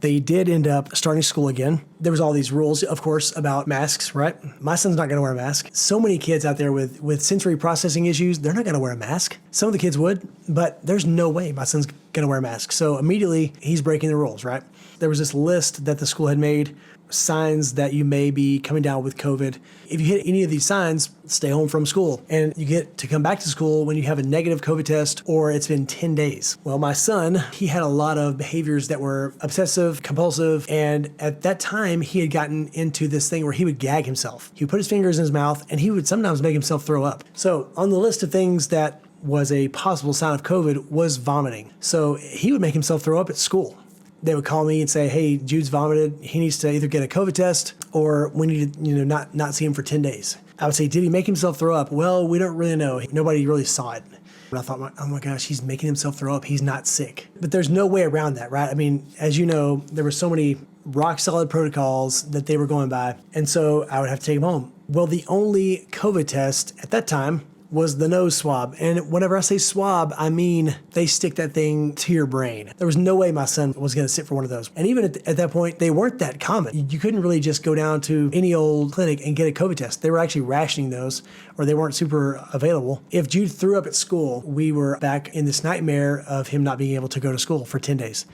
They did end up starting school again. There was all these rules, of course, about masks, right? My son's not going to wear a mask. So many kids out there with sensory processing issues, they're not going to wear a mask. Some of the kids would, but there's no way my son's going to wear a mask. So immediately he's breaking the rules, right? There was this list that the school had made, signs that you may be coming down with COVID. If you hit any of these signs, stay home from school. And you get to come back to school when you have a negative COVID test or it's been 10 days. Well, my son, he had a lot of behaviors that were obsessive, compulsive, and at that time, he had gotten into this thing where he would gag himself. He would put his fingers in his mouth and he would sometimes make himself throw up. So on the list of things that was a possible sign of COVID was vomiting. So he would make himself throw up at school. They would call me and say, hey, Jude's vomited. He needs to either get a COVID test or we need to not see him for 10 days. I would say, did he make himself throw up? Well, we don't really know. Nobody really saw it. And I thought, oh my gosh, he's making himself throw up. He's not sick. But there's no way around that, right? I mean, as you know, there were so many rock solid protocols that they were going by. And so I would have to take him home. Well, the only COVID test at that time was the nose swab. And whenever I say swab, I mean they stick that thing to your brain. There was no way my son was going to sit for one of those. And even at that point, they weren't that common. You couldn't really just go down to any old clinic and get a COVID test. They were actually rationing those, or they weren't super available. If Jude threw up at school, we were back in this nightmare of him not being able to go to school for 10 days.